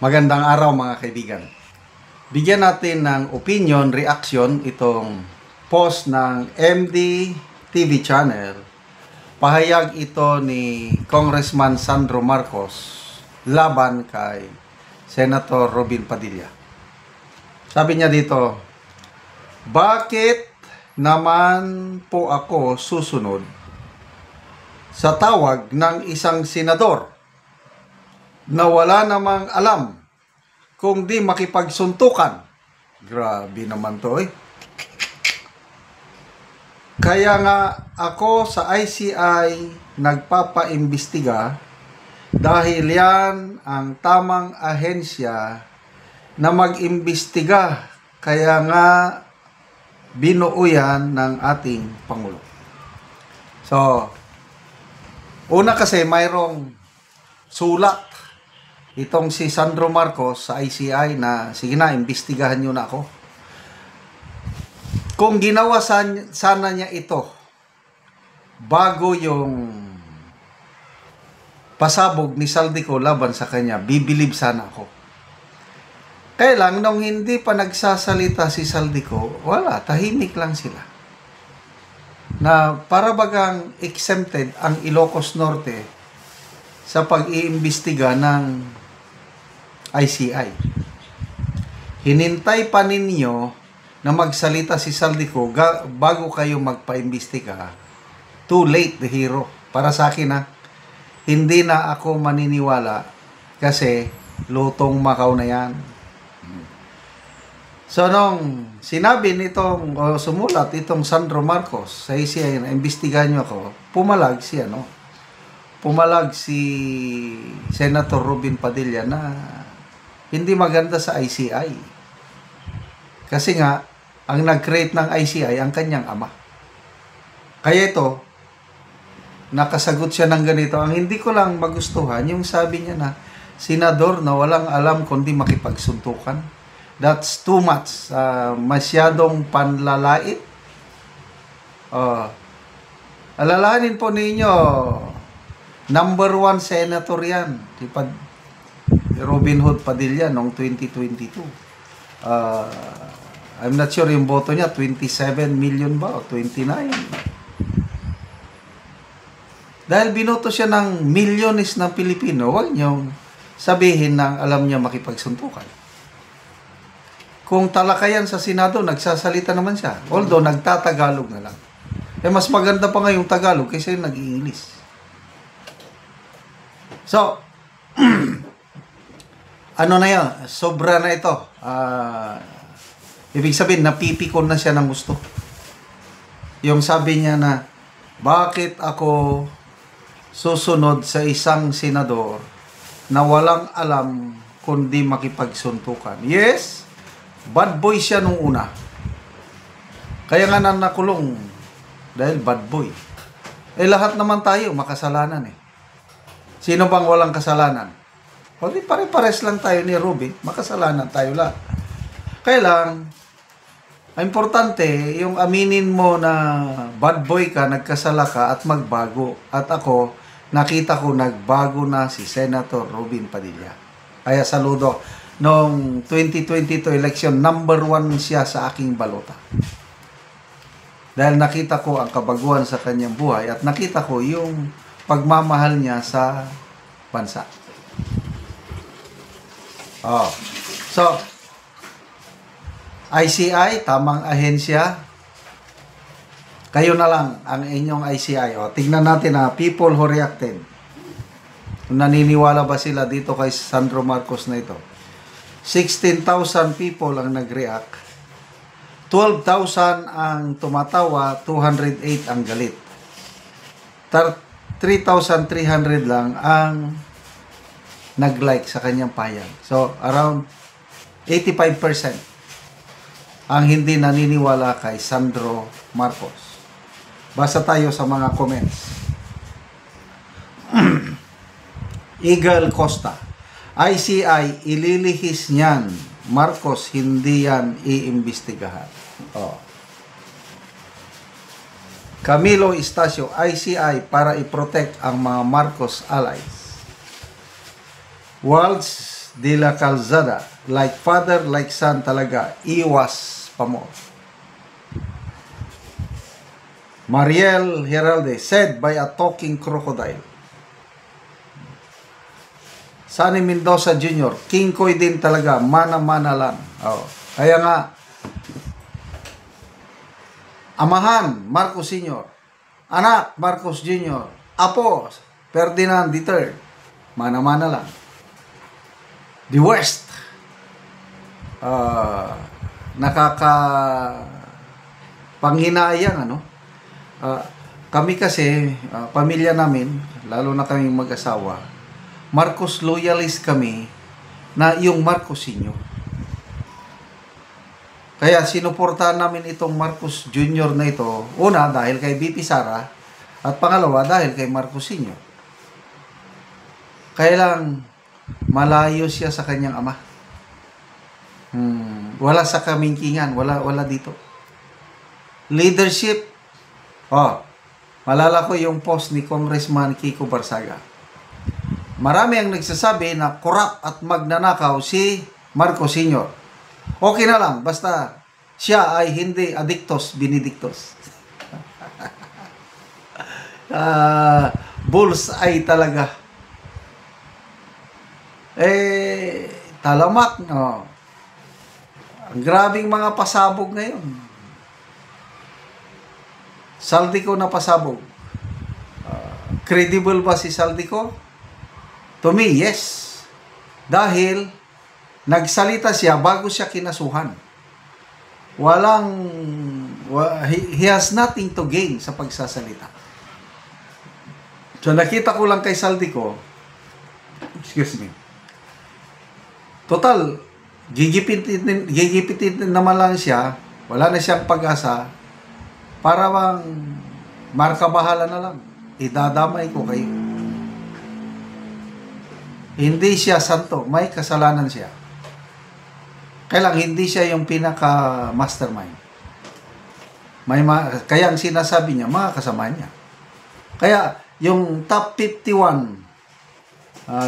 Magandang araw mga kaibigan. Bigyan natin ng opinion, reaction itong post ng MD TV channel. Pahayag ito ni Congressman Sandro Marcos laban kay Senator Robin Padilla. Sabi niya dito, bakit naman po ako susunod sa tawag ng isang senador na wala namang alam kung di makipagsuntukan? Grabe naman to eh. Kaya nga ako sa ICI nagpapaimbestiga dahil yan ang tamang ahensya na mag-imbestiga. Kaya nga binuo yan ng ating Pangulo. So, una kasi mayroong sulat itong si Sandro Marcos sa ICI na sige na, imbestigahan nyo na ako. Kung ginawa sana niya ito bago yung pasabog ni Saldico laban sa kanya, bibilib sana ako. Kaya lang, nung hindi pa nagsasalita si Saldico, wala, tahimik lang sila. Na para bagang exempted ang Ilocos Norte sa pag-iimbestiga ng ICI. Hinintay pa ninyo na magsalita si Saldico bago kayo magpaimbestiga. Too late, the hero. Para sa akin hindi na ako maniniwala kasi lutong Macau na yan. So nung sinabi nitong sumulat itong Sandro Marcos sa ICI na imbestigahan nyo ako, pumalag si Senator Robin Padilla na hindi maganda sa ICI. Kasi nga, ang nag-create ng ICI ang kanyang ama. Kaya ito, nakasagot siya ng ganito. Ang hindi ko lang magustuhan, yung sabi niya na, senador na walang alam kundi makipagsuntukan. That's too much. Masyadong panlalait. Alalahanin po ninyo, number 1 senator yan. Robin Hood Padilla noong 2022. I'm not sure yung boto niya, 27 million ba o 29. Dahil binoto siya ng milyones ng Pilipino, huwag niyong sabihin na alam niya makipagsuntukan. Kung talakayan sa Senado, nagsasalita naman siya. Although, nagtatagalog na lang. Mas maganda pa nga yung Tagalog kaysa yung nag-English. So, ano na yan? Sobra na ito. Ibig sabihin, napipikon na siya ng gusto. Yung sabi niya na, bakit ako susunod sa isang senador na walang alam kundi makipagsuntukan? Yes, bad boy siya nung una. Kaya nga nakulong dahil bad boy. Lahat naman tayo makasalanan eh. Sino bang walang kasalanan? O di pare-pares lang tayo ni Ruby, makasalanan tayo lahat. Kaya lang, ang importante, yung aminin mo na bad boy ka, nagkasala ka at magbago. At ako, nakita ko nagbago na si Senator Robin Padilla. Kaya saludo. Noong 2022 election, number 1 siya sa aking balota. Dahil nakita ko ang kabaguhan sa kanyang buhay at nakita ko yung pagmamahal niya sa bansa. So, ICI, tamang ahensya. Kayo na lang ang inyong ICI. Tignan natin people who reacted. Naniniwala ba sila dito kay Sandro Marcos na ito? 16,000 people ang nag-react. 12,000 ang tumatawa, 208 ang galit. 3,300 lang ang nag-like sa kanyang pahayag. So, around 85% ang hindi naniniwala kay Sandro Marcos. Basa tayo sa mga comments. Eagle Costa, ICI, ililihis niyan. Marcos, hindi yan iimbestigahan. Camilo Estacio, ICI para i-protect ang mga Marcos allies. World's de la Calzada. Like father, like son talaga. Iwas pa mo. Mariel Heralde, said by a talking crocodile. Sunny Mendoza Jr., King Koy din talaga, mana-mana lang. Oh. Kaya nga, amahan, Marcos Sr., anak, Marcos Jr., apo, Ferdinand III, mana-mana lang. The West, panghinayang, ano? Kami kasi, pamilya namin, lalo na kaming mag-asawa, Marcos loyalist kami na yung Marcos Sr. Kaya sinuportahan namin itong Marcos Jr. na ito, una dahil kay BP Sara, at pangalawa dahil kay Marcos Sr. Kaya lang malayo siya sa kanyang ama. Wala sa kamingkingan, wala dito. Leadership, malala ko yung post ni Congressman Kiko Barsaga. Marami ang nagsasabi na corrupt at magnanakaw si Marcos Sr. Okay na lang, basta siya ay hindi addictos benedictos. Bulls ay talaga. Talamak, no? Ang grabing mga pasabog ngayon. Saldico na pasabog. Credible ba si Saldico? To me, yes. Dahil nagsalita siya bago siya kinasuhan. He has nothing to gain sa pagsasalita. So nakita ko lang kay Saldico, excuse me, total, gigipitin naman lang siya, wala na siyang pag-asa, para bang marka bahala na lang, idadamay ko kayo. Hindi siya santo, may kasalanan siya. Kaya lang, hindi siya yung pinaka-mastermind. Kaya ang sinasabi niya, mga kasama niya. Kaya, yung top 51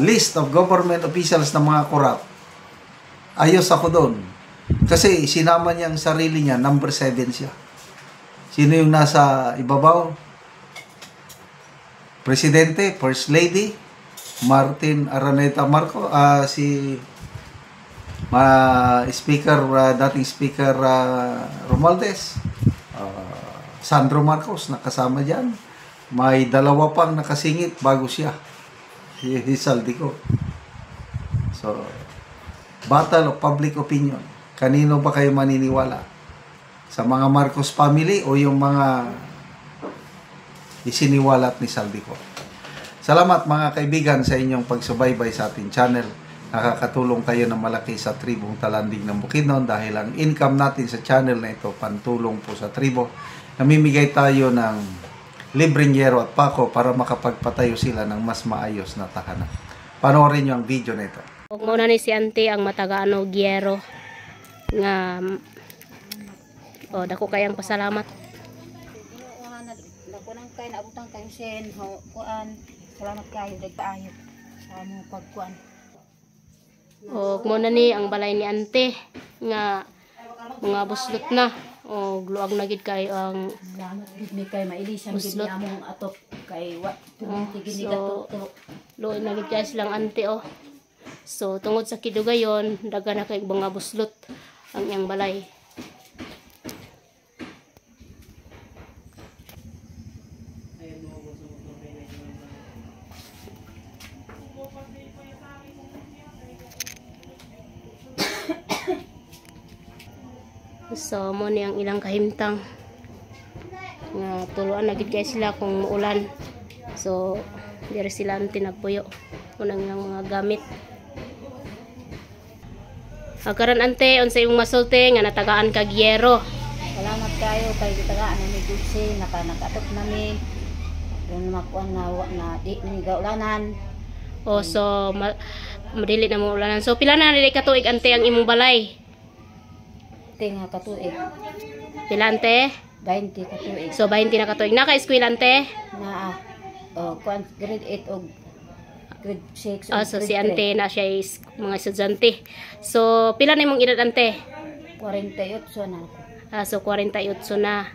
list of government officials na mga corrupt, ayos ako doon. Kasi sinama niya ang sarili niya, number 7 siya. Sino yung nasa ibabaw? Presidente, First Lady, Martin Araneta Marco, si dating Speaker Romualdez, Sandro Marcos nakasama dyan. May dalawa pang nakasingit bago siya, si Saldico. So, battle of public opinion. Kanino ba kayo maniniwala? Sa mga Marcos family o yung mga isiniwalat ni Saldico? Salamat mga kaibigan sa inyong pagsubaybay sa ating channel. Nakakatulong kayo ng malaki sa tribong Talanding ng Bukidnon dahil ang income natin sa channel na ito pantulong po sa tribo. Namimigay tayo ng libreng yero at pako para makapagpatayo sila ng mas maayos na tahanan. Panoorin nyo ang video na ito. Huwag muna ni si Auntie ang matagaano gyero nga dako kayang pasalamat. Dako nang kay naabutang kay sen kuan. Salamat kayo dagpaayo sa among pagkuan. Huwag muna ni ang balay ni Auntie nga mga buslot na. Luag na gid kayo ang Salamat gid mi kay mailisan gid ni among atop kay wa tigid ni gato. Luoy na gid kayo silang Auntie So tungod sa kidugayon daga na kay mga buslot ang iyang balay. So mo ni ang ilang kahimtang nga tuluan na gid kay sila kung muulan. So diri sila ang tinagpuyo unang ilang mga gamit. Karon Ante unsay imong masulti nga natagaan kag yero. Salamat kayo kay gitagaan ni Dulce nakatop nami. Yung makuan na di ni gaulanan. So madili na mo ulanan. So pila na dili ka tuig Ante ang imong balay? Nga katuig. Pila Ante? 20 katuig. So 20 na katuig. Naka-eskwela Ante? Na grade 8 og grade 6 So si ante na siya is mga estudyante. So pila na imong edad ante? 48 na ako. So 48 na.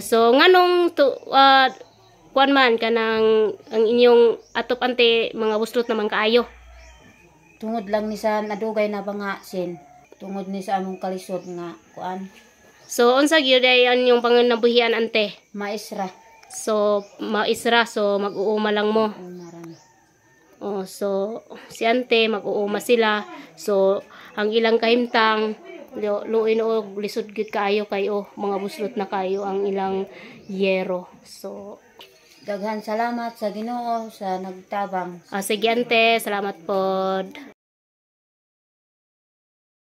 So nganong kuan man kanang ang inyong atop ante mga buslot naman kaayo. Tungod lang ni sa nadugay na bangasin. Tungod ni sa among kalisod nga kuan. So unsa gyud ay ang panganabuhian ante? Maestra. So maisra so mag-uuma lang mo. Marami. So si ante mag-uuma sila. So ang ilang kahimtang luin og lisod gid kaayo kayo mga buslot na kayo ang ilang yero. So Daghan salamat sa Ginoo sa nagtabang. sige ante, salamat pod.